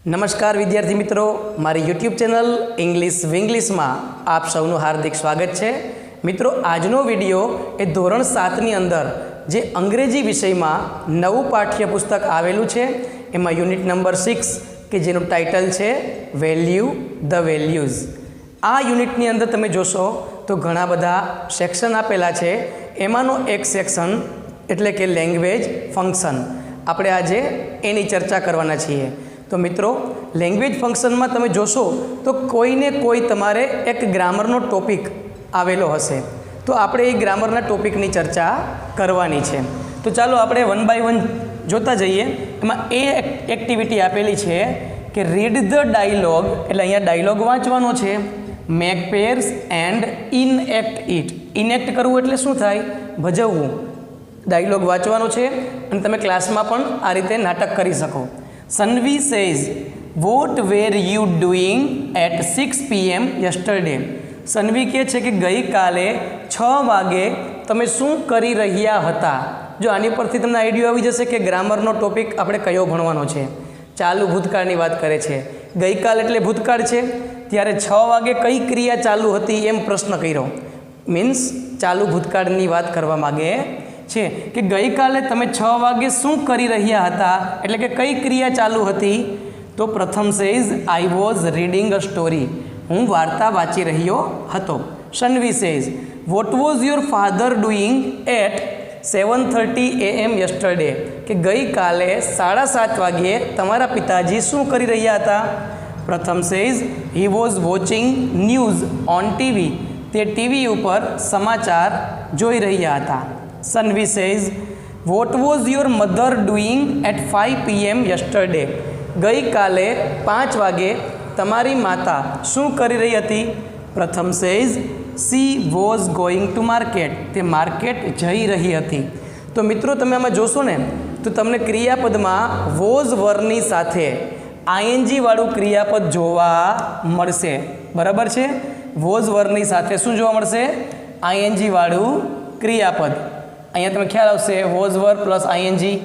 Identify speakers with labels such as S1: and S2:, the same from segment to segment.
S1: નમસ્કાર વિદ્યાર્થી મિત્રો, મારી યુટ્યુબ ચેનલ ઇંગ્લિશ વિંગ્લિશમાં આપ સૌનું હાર્દિક સ્વાગત છે. મિત્રો, આજનો વિડીયો એ ધોરણ 7ની અંદર જે અંગ્રેજી વિષયમાં નવું પાઠ્યપુસ્તક આવેલું છે એમાં યુનિટ નંબર 6 કે જેનું ટાઇટલ છે વેલ્યુ ધ વેલ્યુઝ. આ યુનિટની અંદર તમે જોશો તો ઘણા બધા સેક્શન આપેલા છે. એમાંનો એક સેક્શન એટલે કે લેંગ્વેજ ફંક્શન. આપણે આજે એની ચર્ચા કરવાના છીએ. તો મિત્રો, લેંગ્વેજ ફંક્શનમાં તમે જોશો તો કોઈને કોઈ તમારે એક ગ્રામરનો ટોપિક આવેલો હશે, તો આપણે એ ગ્રામરના ટોપિકની ચર્ચા કરવાની છે. તો ચાલો આપણે વન બાય વન જોતા જઈએ. એમાં એ એક્ટિવિટી આપેલી છે કે રીડ ધ ડાયલોગ, એટલે અહીંયા ડાયલોગ વાંચવાનો છે. Make pairs and enact it. Enact કરવું એટલે શું થાય? ભજવવું. ડાયલોગ વાંચવાનો છે અને તમે ક્લાસમાં પણ આ રીતે નાટક કરી શકો. Sanvi says, what were you doing at 6 PM yesterday? સનવી કહે છે કે ગઈકાલે 6 વાગે તમે શું કરી રહ્યા હતા? જો આની પરથી તમને આઈડિયા આવી જશે કે ગ્રામરનો ટોપિક આપણે કયો ભણવાનો છે. ચાલુ ભૂતકાળની વાત કરે છે. ગઈકાલ એટલે ભૂતકાળ છે, ત્યારે 6 વાગે કઈ ક્રિયા ચાલુ હતી એમ પ્રશ્ન કર્યો. મીન્સ ચાલુ ભૂતકાળની વાત કરવા માગે છે કે ગઈકાલે તમે 6 વાગે શું કરી રહ્યા હતા, એટલે કે કઈ ક્રિયા ચાલુ હતી? તો Pratham says I was reading a story. હું વાર્તા વાંચી રહ્યો હતો. Sanvi says what was your father doing at 7:30 AM yesterday. કે ગઈકાલે 7:30 વાગ્યે તમારા પિતાજી શું કરી રહ્યા હતા? પ્રથમ says he was watching news on TV. તે ટીવી ઉપર સમાચાર જોઈ રહ્યા હતા. Sanvi says, what was your mother doing at 5 PM yesterday? ગઈકાલે 5 વાગે તમારી માતા શું કરી રહી હતી? પ્રથમ says, she was going to market. તે માર્કેટ જઈ રહી હતી. તો મિત્રો, તમે આમાં જોશો ને તો તમને ક્રિયાપદમાં was વરની સાથે ing વાળું ક્રિયાપદ જોવા મળશે. બરાબર છે? was વરની સાથે શું જોવા મળશે? ing વાળું ક્રિયાપદ. અહીંયા તમે ખ્યાલ આવશે, વોઝ વર પ્લસ આઈએનજી,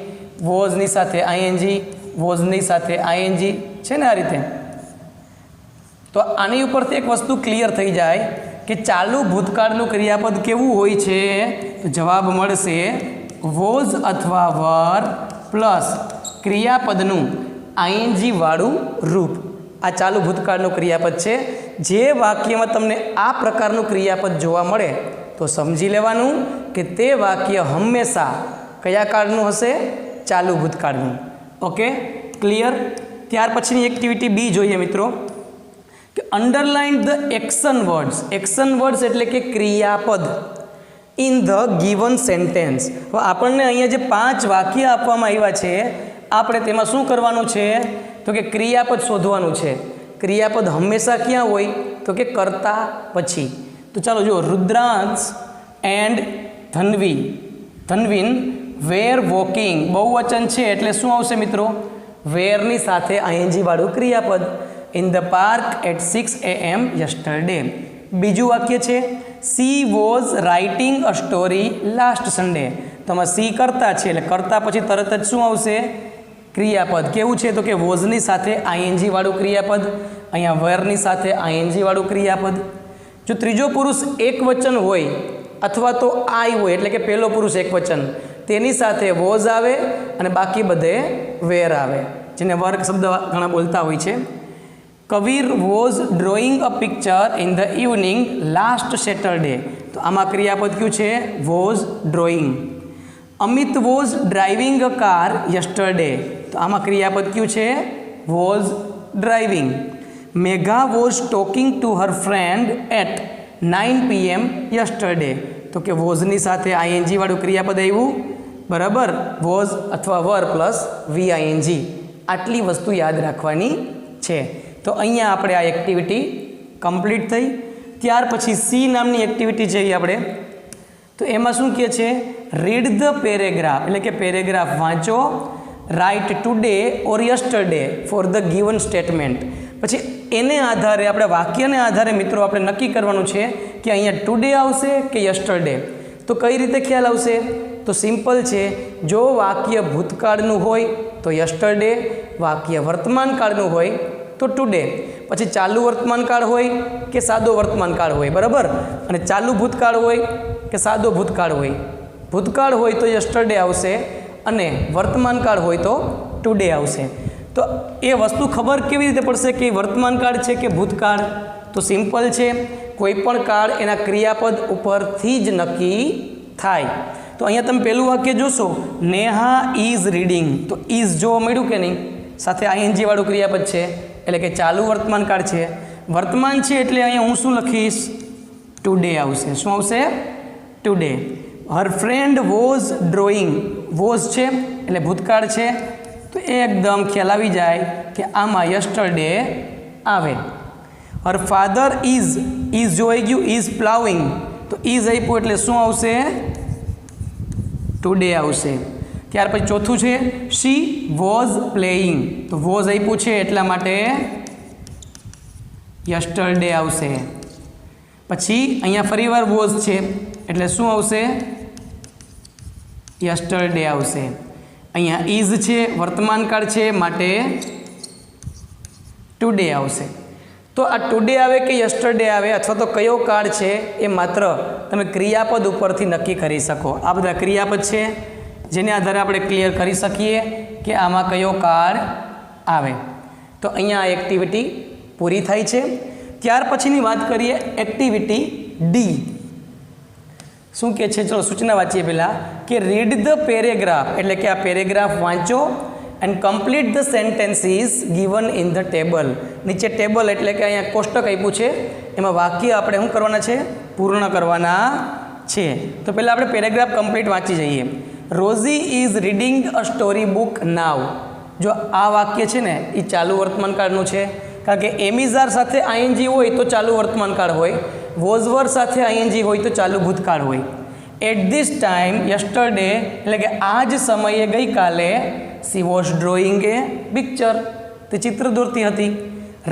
S1: વોઝની સાથે આઈએનજી, વોઝની સાથે આઈએનજી છે ને, આ રીતે. તો આની ઉપરથી એક વસ્તુ ક્લિયર થઈ જાય કે ચાલુ ભૂતકાળનું ક્રિયાપદ કેવું હોય છે. તો જવાબ મળશે વોઝ અથવા વર પ્લસ ક્રિયાપદનું આઈએનજી વાળું રૂપ. આ ચાલુ ભૂતકાળનું ક્રિયાપદ છે. જે વાક્યમાં તમને આ પ્રકારનું ક્રિયાપદ જોવા મળે તો સમજી લેવાનું કે તે વાક્ય હંમેશા કયા કાળનું હશે? ચાલુ ભૂતકાળનું. Okay, clear? ત્યાર પછીની એક્ટિવિટી બી જોઈએ મિત્રો, કે underline the action words. Action words એટલે કે ક્રિયાપદ ઇન ધ ગિવન સેન્ટેન્સ. હવે આપણને અહીંયા જે 5 વાક્ય આપવામાં આવ્યા છે, આપણે તેમાં શું કરવાનું છે? તો કે ક્રિયાપદ શોધવાનું છે. ક્રિયાપદ હંમેશા ક્યાં હોય? તો કે કરતા પછી. તો ચાલો જુઓ, રુદ્રાંશ એન્ડ ધનવીન વેર વોકિંગ. બહુવચન છે એટલે શું આવશે મિત્રો? વેરની સાથે આઈએનજી વાળું ક્રિયાપદ. In the park at 6 AM yesterday. બીજું વાક્ય છે she was writing a story last Sunday. તો આમાં સી કરતા છે એટલે કરતા પછી તરત જ શું આવશે? ક્રિયાપદ. કેવું છે? તો કે વોઝની સાથે આઈએનજી વાળું ક્રિયાપદ. અહીંયા વેરની સાથે આઈએનજી વાળું ક્રિયાપદ. જો ત્રીજો પુરુષ એક વચન હોય અથવા તો આઈ હોય, એટલે કે પહેલો પુરુષ એક વચન, તેની સાથે વોઝ આવે અને બાકી બધે વેર આવે, જેને વર્ગ શબ્દ ઘણા બોલતા હોય છે. Kabir was drawing a picture in the evening last Saturday. તો આમાં ક્રિયાપદ કયું છે? Was drawing. Amit was driving a car yesterday. તો આમાં ક્રિયાપદ કયું છે? Was driving. Megha was talking to her friend at 9 PM yesterday. તો કે વોઝની સાથે આઈએનજી વાળું ક્રિયાપદ આવ્યું. બરાબર? વોઝ અથવા વર પ્લસ VING. આટલી વસ્તુ યાદ રાખવાની છે. તો અહીંયા આપણે આ એક્ટિવિટી કમ્પ્લીટ થઈ. ત્યાર પછી સી નામની એક્ટિવિટી જોઈએ આપણે. તો એમાં શું કહે છે? રીડ ધ પેરેગ્રાફ, એટલે કે પેરેગ્રાફ વાંચો. Write today or yesterday for the given statement. પછી એને આધારે આપણે વાક્યને આધારે મિત્રો આપણે નક્કી કરવાનું છે કે અહીંયા ટુડે આવશે કે યસ્ટરડે. તો કઈ રીતે ખ્યાલ આવશે? તો સિમ્પલ છે. જો વાક્ય ભૂતકાળનું હોય તો યસ્ટરડે, વાક્ય વર્તમાનકાળનું હોય તો ટુડે, પછી ચાલુ વર્તમાનકાળ હોય કે સાદો વર્તમાનકાળ હોય, બરાબર, અને ચાલુ ભૂતકાળ હોય કે સાદો ભૂતકાળ હોય. ભૂતકાળ હોય તો યસ્ટરડે આવશે અને વર્તમાનકાળ હોય તો ટુડે આવશે. તો એ વસ્તુ ખબર કેવી રીતે પડશે કે વર્તમાનકાળ છે કે ભૂતકાળ? તો સિમ્પલ છે, કોઈ પણ કાળ એના ક્રિયાપદ ઉપરથી જ નક્કી થાય. તો અહીંયા તમે પહેલું વાક્ય જોશો, નેહા ઇઝ રીડિંગ, તો ઇઝ જોવા મળ્યું કે નહીં? સાથે આઈએનજી વાળું ક્રિયાપદ છે એટલે કે ચાલુ વર્તમાનકાળ છે. વર્તમાન છે એટલે અહીંયા હું શું લખીશ? ટુડે આવશે. શું આવશે? Today. Her friend was drawing, was છે એટલે ભૂતકાળ છે, તો એકદમ ખ્યાલ આવી જાય કે આમાં યસ્ટરડે આવે. હર ફાધર ઇઝ જોઈ ગયું, ઇઝ પ્લાવિંગ, તો ઇઝ આપ્યું એટલે શું આવશે? ટુડે આવશે. ત્યાર પછી ચોથું છે શી વોઝ પ્લેઇંગ, તો વોઝ આપ્યું છે એટલા માટે યસ્ટરડે આવશે. પછી અહીંયા ફરીવાર વોઝ છે એટલે શું આવશે? યસ્ટરડે આવશે. અહીંયા ઇઝ છે, વર્તમાનકાળ છે, માટે ટુડે આવશે. તો આ ટુડે આવે કે યસ્ટરડે આવે અથવા તો કયો કાળ છે એ માત્ર તમે ક્રિયાપદ ઉપરથી નક્કી કરી શકો. આ બધા ક્રિયાપદ છે જેને આધારે આપણે ક્લિયર કરી શકીએ કે આમાં કયો કાળ આવે. તો અહીંયા આ એક્ટિવિટી પૂરી થાય છે. ત્યાર પછીની વાત કરીએ એક્ટિવિટી ડી. શું કહે છે? ચલો સૂચના વાંચીએ પહેલાં કે રીડ ધ પેરેગ્રાફ, એટલે કે આ પેરેગ્રાફ વાંચો and complete the sentences given in the table. નીચે ટેબલ એટલે કે અહીંયા કોષ્ટક આપ્યું છે, એમાં વાક્ય આપણે શું કરવાના છે? પૂર્ણ કરવાના છે. તો પહેલાં આપણે પેરેગ્રાફ કમ્પ્લીટ વાંચી જઈએ. Rosie is reading a story book now. જો આ વાક્ય છે ને એ ચાલુ વર્તમાનકાળનું છે, કારણ કે એમિઝાર સાથે આઈએનજી હોય તો ચાલુ વર્તમાનકાળ હોય, વોઝવર સાથે આઈએનજી હોય તો ચાલુ ભૂતકાળ હોય. એટ ધીસ ટાઈમ યસ્ટરડે એટલે કે આ જ સમયે ગઈકાલે she was drawing a picture, તે ચિત્ર દોરતી હતી.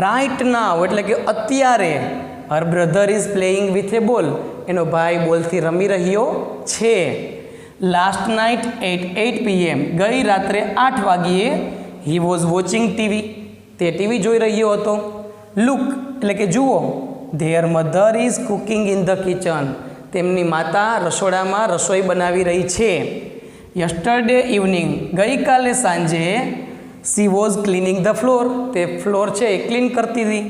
S1: રાઇટ નાવ એટલે કે અત્યારે her brother is playing with a ball, એનો ભાઈ બોલથી રમી રહ્યો છે. લાસ્ટ નાઇટ એટ 8 PM ગઈ રાત્રે 8 વાગ્યે હી વોઝ વોચિંગ ટીવી, તે ટીવી જોઈ રહ્યો હતો. લુક એટલે કે જુઓ, there mother is cooking in the kitchen, તેમની માતા રસોડામાં રસોઈ બનાવી રહી છે. યસ્ટરડે ઇવનિંગ ગઈકાલે સાંજે she was cleaning the floor, તે ફ્લોર છે એ ક્લીન કરતી હતી.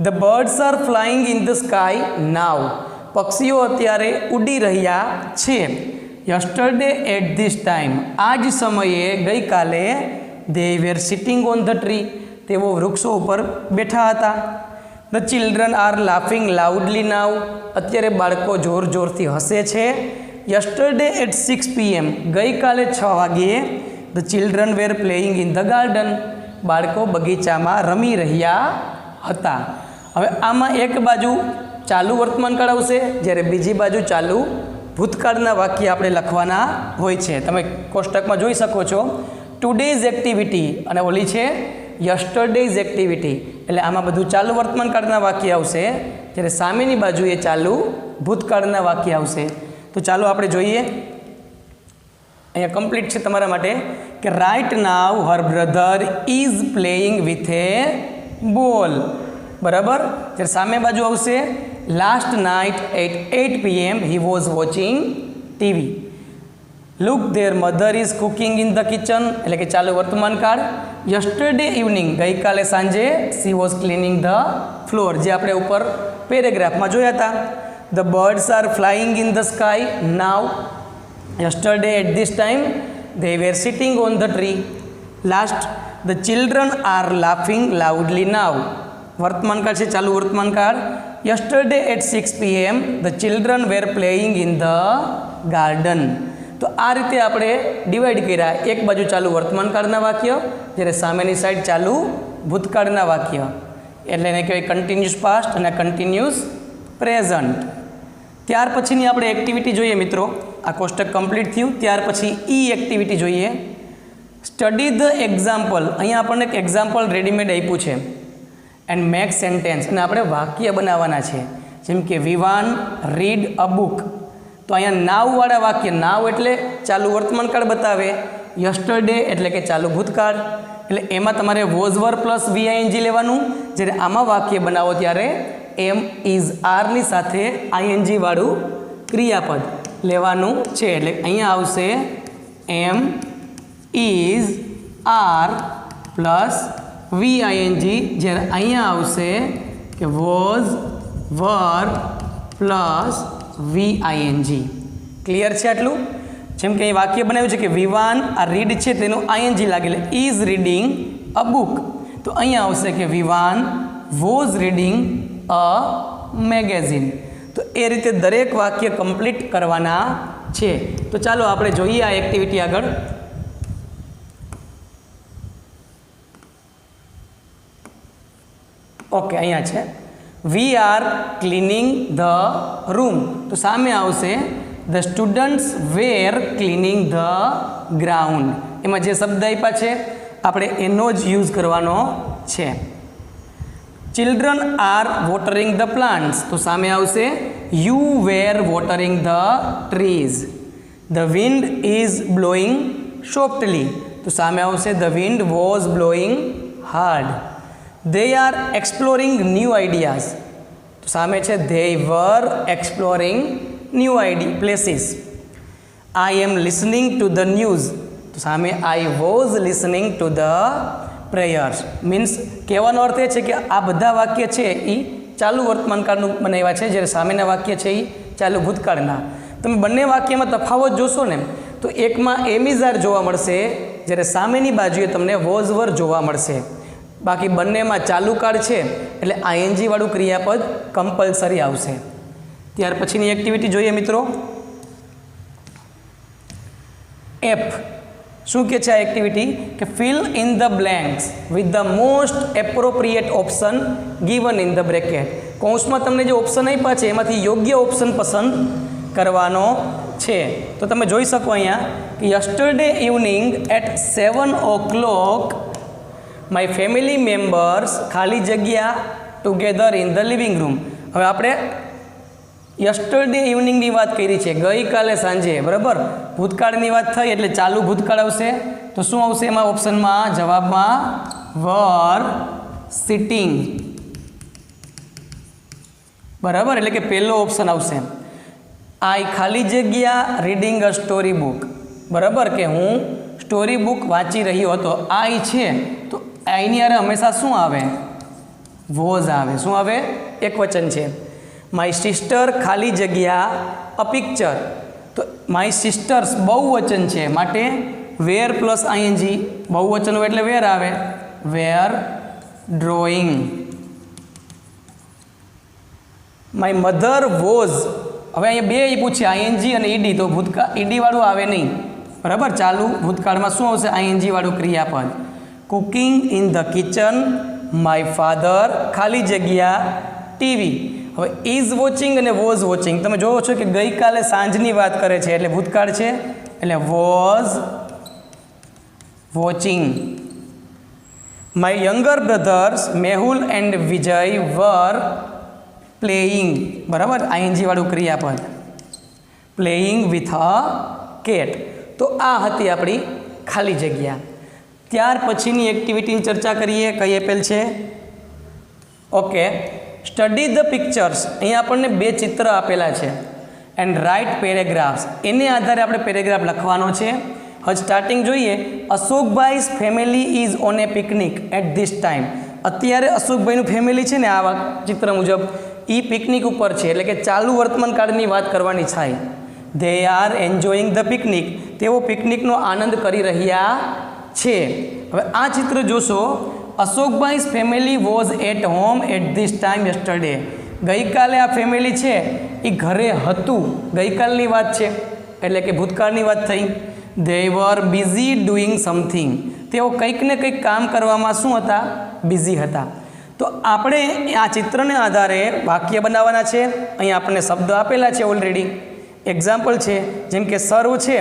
S1: The birds are flying in the sky now, પક્ષીઓ અત્યારે ઉડી રહ્યા છે. યસ્ટરડે એટ ધીસ ટાઈમ આ જ સમયે ગઈકાલે they were sitting on the tree, તેઓ વૃક્ષો ઉપર બેઠા હતા. The children are laughing loudly now, અત્યારે બાળકો જોર જોરથી હસે છે. યસ્ટરડે એટ 6 PM ગઈકાલે 6 વાગ્યે the children were playing in the garden, બાળકો બગીચામાં રમી રહ્યા હતા. હવે આમાં એક બાજુ ચાલુ વર્તમાનકાળ આવશે, જ્યારે બીજી બાજુ ચાલુ ભૂતકાળના વાક્ય આપણે લખવાના હોય છે. તમે કોષ્ટકમાં જોઈ શકો છો ટુડેઝ એક્ટિવિટી અને ઓલી છે યસ્ટરડેઝ એક્ટિવિટી, એટલે આમાં બધું ચાલુ વર્તમાનકાળના વાક્ય આવશે, જ્યારે સામેની બાજુએ ચાલુ ભૂતકાળના વાક્ય આવશે. તો ચાલો આપણે જોઈએ. અહીંયા કમ્પ્લીટ છે તમારા માટે કે right now her brother is playing with a ball, બરાબર. જ્યારે સામે બાજુ આવશે last night at 8 PM he was watching TV. Look there mother is cooking in the kitchen એટલે કે ચાલુ વર્તમાનકાળ. યસ્ટરડે ઇવનિંગ ગઈકાલે સાંજે she was cleaning the floor, જે આપણે ઉપર પેરેગ્રાફમાં જોયા હતા. The birds are flying in the sky now. Yesterday at this time they were sitting on the tree. Last, the children are laughing loudly now. વર્તમાનકાળ છે, ચાલુ વર્તમાનકાળ. Yesterday at 6 PM the children were playing in the garden. તો આ રીતે આપણે divide કર્યા. એક બાજુ ચાલુ વર્તમાનકાળના વાક્ય, જ્યારે સામેની સાઈડ ચાલુ ભૂતકાળના વાક્ય, એટલે એને કહેવાય કન્ટિન્યુઅસ પાસ્ટ અને કન્ટિન્યુઅસ પ્રેઝન્ટ. ત્યાર પછીની આપણે એક્ટિવિટી જોઈએ મિત્રો. આ કોષ્ટક કમ્પ્લીટ થયું. ત્યાર પછી ઈ એક્ટિવિટી જોઈએ. Study the example. અહીંયા આપણને એક એક્ઝામ્પલ રેડીમેડ આપ્યું છે. એન્ડ મેક સેન્ટેન્સ, અને આપણે વાક્ય બનાવવાના છે. જેમ કે વિવાન રીડ અ બુક. તો અહીંયા નાવવાળા વાક્ય, નાવ એટલે ચાલુ વર્તમાનકાળ બતાવે, યસ્ટરડે એટલે કે ચાલુ ભૂતકાળ, એટલે એમાં તમારે વોઝ વર પ્લસ વીઆઈએનજી લેવાનું. જ્યારે આમાં વાક્ય બનાવો ત્યારે એમ ઇઝ આરની સાથે આઈએનજી વાળું ક્રિયાપદ લેવાનું છે. એટલે અહીંયા આવશે એમ ઇઝ આર પ્લસ વીઆઈએનજી, જ્યારે અહીંયા આવશે કે વોઝ વર પ્લસ વીઆઈએનજી. ક્લિયર છે આટલું? જેમ કે અહીં વાક્ય બનાવ્યું છે કે વિવાન, આ રીડ છે તેનું આઈએનજી લાગે એટલે ઇઝ રીડિંગ અ બુક, તો અહીંયા આવશે કે Vivaan was reading a magazine. તો એ રીતે દરેક વાક્ય કમ્પ્લીટ કરવાના છે. તો ચાલો આપણે જોઈએ આ એક્ટિવિટી આગળ. ઓકે, અહીંયા છે we are cleaning the room, તો સામે આવશે the students were cleaning the ground. એમાં જે શબ્દ આપ્યા છે આપણે એનો જ યુઝ કરવાનો છે. Children are watering the plants, તો સામે આવશે you were watering the trees. The wind is blowing softly, તો સામે આવશે the wind was blowing hard. They are exploring new ideas, તો સામે છે they were exploring new places. I am listening to the news, તો સામે I was listening to the prayers. Means કહેવાનો અર્થ એ છે કે આ બધા વાક્ય છે એ ચાલુ વર્તમાનકાળનું બનાવ્યા છે, જ્યારે સામેના વાક્ય છે એ ચાલુ ભૂતકાળના. તમે બંને વાક્યમાં તફાવત જોશો ને તો એકમાં એમિઝાર જોવા મળશે, જ્યારે સામેની બાજુએ તમને વોઝ વર જોવા મળશે. બાકી બંનેમાં ચાલુ કાળ છે એટલે આઈએનજી વાળું ક્રિયાપદ કમ્પલસરી આવશે. ત્યાર પછીની એક્ટિવિટી જોઈએ મિત્રો. એફ શું કે છે આ એક્ટિવિટી કે fill in the blanks with the most appropriate option given in the bracket. કૌંસમાં તમને જે ઓપ્શન આપ્યા છે એમાંથી યોગ્ય ઓપ્શન પસંદ કરવાનો છે. તો તમે જોઈ શકો અહીંયા કે yesterday evening at 7 o'clock my family members ખાલી જગ્યા together in the living room. હવે આપણે યસ્ટરડે ઇવનિંગની વાત કરી છે, ગઈકાલે સાંજે, બરાબર. ભૂતકાળની વાત થઈ એટલે ચાલુ ભૂતકાળ આવશે. તો શું આવશે એમાં ઓપ્શનમાં? જવાબમાં વર સિટિંગ, બરાબર. એટલે કે પહેલો ઓપ્શન આવશે. આઈ ખાલી જગ્યા રીડિંગ અ સ્ટોરી બુક, બરાબર, કે હું સ્ટોરી બુક વાંચી રહ્યો હતો. આઈ છે તો આઈની હારે હંમેશા શું આવે? વોઝ આવે. શું આવે? એક વચન છે. માય સિસ્ટર ખાલી જગ્યા અ પિક્ચર, તો માય સિસ્ટર્સ બહુવચન છે માટે વેર પ્લસ આઈએનજી. બહુવચન હોય એટલે વેર આવે. વેર ડ્રોઈંગ. માય મધર વોઝ, હવે અહીંયા બે પૂછે આઈએનજી અને ઈડી, તો ભૂતકાળ ઈડી વાળું આવે નહીં, બરાબર. ચાલુ ભૂતકાળમાં શું આવશે? આઈએનજી વાળું ક્રિયાપદ. Cooking in the kitchen my father ખાલી જગ્યા ટીવી. હવે ઇઝ વોચિંગ અને વોઝ વોચિંગ તમે જોવો છો કે ગઈકાલે સાંજની વાત કરે છે એટલે ભૂતકાળ છે એટલે was watching. My younger brothers Mehul and Vijay were playing, બરાબર. આઈએનજી વાળું ક્રિયાપદ. Playing with a cat. તો આ હતી આપણી ખાલી જગ્યા. ત્યાર પછીની એક્ટિવિટીની ચર્ચા કરીએ. કઈ આપેલ છે? Okay, study the pictures. અહીંયા આપણને બે ચિત્ર આપેલા છે એન્ડ રાઇટ પેરેગ્રાફ્સ. એને આધારે આપણે પેરેગ્રાફ લખવાનો છે. હવે સ્ટાર્ટિંગ જોઈએ. Ashokbhai's family is on a picnic at this time. અત્યારે અશોકભાઈનું ફેમિલી છે ને આ ચિત્ર મુજબ એ પિકનિક ઉપર છે, એટલે કે ચાલુ વર્તમાન કાળની વાત કરવાની થાય. They are enjoying the picnic. તેઓ પિકનિકનો આનંદ કરી રહ્યા છે. હવે આ ચિત્ર જોશો. Ashokbhai's family was at home at this time yesterday. ગઈકાલે આ ફેમિલી છે એ ઘરે હતું, ગઈકાલની વાત છે એટલે કે ભૂતકાળની વાત થઈ. They var busy doing something. તેઓ કંઈક ને કંઈક કામ કરવામાં શું હતા? બિઝી હતા. તો આપણે આ ચિત્રને આધારે વાક્ય બનાવવાના છે. અહીંયા આપણને શબ્દ આપેલા છે ઓલરેડી. એક્ઝામ્પલ છે, જેમ કે સર્વ છે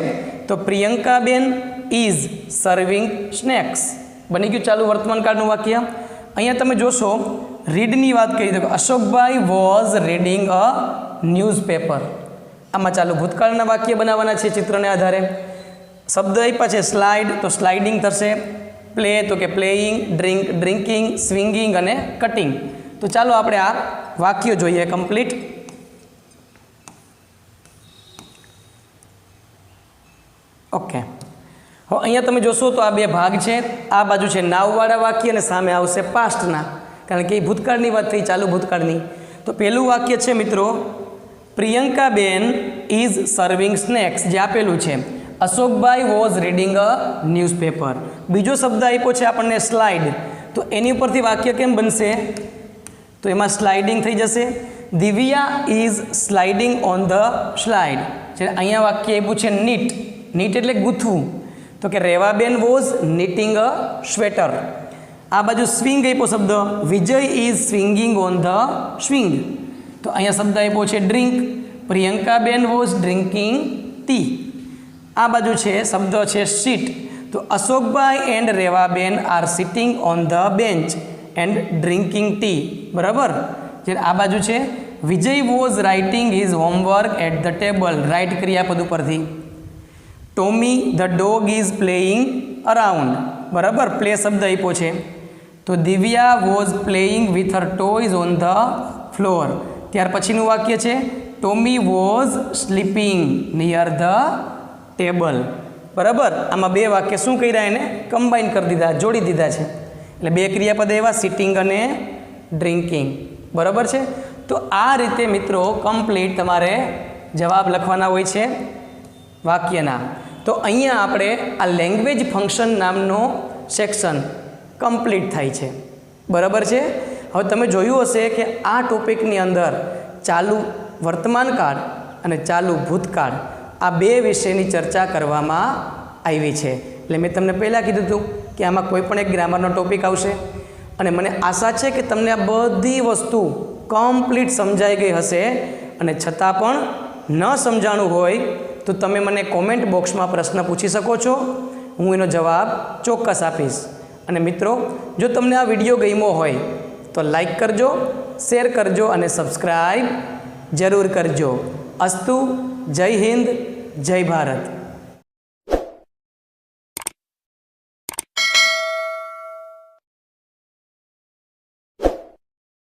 S1: તો પ્રિયંકાબેન ઇઝ સર્વિંગ સ્નેક્સ. બની ગયું ચાલુ વર્તમાન કાળનું વાક્ય. અહીંયા તમે જોશો રીડની વાત કરી તો અશોકભાઈ વોઝ રીડિંગ અ ન્યૂઝપેપર. આમાં ચાલુ ભૂતકાળના વાક્ય બનાવવાના છે ચિત્રને આધારે. શબ્દ આપ્યા છે સ્લાઇડ, તો સ્લાઇડિંગ થશે. પ્લે તો કે પ્લેઇંગ, ડ્રિંક ડ્રિંકિંગ, સ્વિંગિંગ અને કટિંગ. તો ચાલો આપણે આ વાક્યો જોઈએ કમ્પ્લીટ. ઓકે, હવે અહીંયા તમે જોશો તો આ બે ભાગ છે. આ બાજુ છે નાવવાળા વાક્ય અને સામે આવશે પાસ્ટના, કારણ કે એ ભૂતકાળની વાત થઈ, ચાલુ ભૂતકાળની. તો પહેલું વાક્ય છે મિત્રો, પ્રિયંકાબેન ઇઝ સર્વિંગ સ્નેક્સ, જે આપેલું છે. અશોકભાઈ વોઝ રીડિંગ અ ન્યૂઝપેપર. બીજો શબ્દ આપ્યો છે આપણને સ્લાઇડ, તો એની ઉપરથી વાક્ય કેમ બનશે? તો એમાં સ્લાઇડિંગ થઈ જશે. Divya is sliding on the slide. જે અહીંયા વાક્ય આપ્યું છે નીટ. નીટ એટલે ગૂંથવું, તો કે Revaben was knitting a sweater. આ બાજુ સ્વિંગ આપ્યો શબ્દ, Vijay is swinging on the swing. તો અહીંયા શબ્દ આપ્યો છે drink, Priyankaben was drinking tea. આ બાજુ છે શબ્દ છે સીટ, તો Ashokbhai and Revaben are sitting on the bench and drinking tea. બરાબર. જે આ બાજુ છે Vijay was writing his homework at the table, right ક્રિયાપદ ઉપરથી. Tommy the dog is playing around. બરાબર, પ્લે શબ્દ આપ્યો છે. તો Divya was playing with her toys on the floor. ત્યાર પછીનું વાક્ય છે Tommy was sleeping near the table. બરાબર, આમાં બે વાક્ય શું કર્યા, એને કમ્બાઈન કરી દીધા, જોડી દીધા છે. એટલે બે ક્રિયાપદ એવા સિટિંગ અને ડ્રિંકિંગ. બરાબર છે. તો આ રીતે મિત્રો કમ્પ્લીટ તમારે જવાબ લખવાના હોય છે વાક્યના. તો અહીંયા આપણે આ લેંગ્વેજ ફંક્શન નામનો સેક્શન કમ્પ્લીટ થાય છે. બરાબર છે. હવે તમે જોયું હશે કે આ ટોપિકની અંદર ચાલુ વર્તમાનકાળ અને ચાલુ ભૂતકાળ આ બે વિષયની ચર્ચા કરવામાં આવી છે. એટલે મેં તમને પહેલાં કીધું હતું કે આમાં કોઈ પણ એક ગ્રામરનો ટોપિક આવશે, અને મને આશા છે કે તમને આ બધી વસ્તુ કમ્પ્લીટ સમજાઈ ગઈ હશે. અને છતાં પણ ન સમજાણું હોય તો તમે મને કોમેન્ટ બોક્સમાં પ્રશ્ન પૂછી શકો છો, હું એનો જવાબ ચોક્કસ આપીશ. અને મિત્રો, જો તમને આ વિડીયો ગમ્યો હોય તો લાઈક કરજો, શેર કરજો અને સબસ્ક્રાઈબ જરૂર કરજો. અસ્તુ. જય હિન્દ, જય ભારત.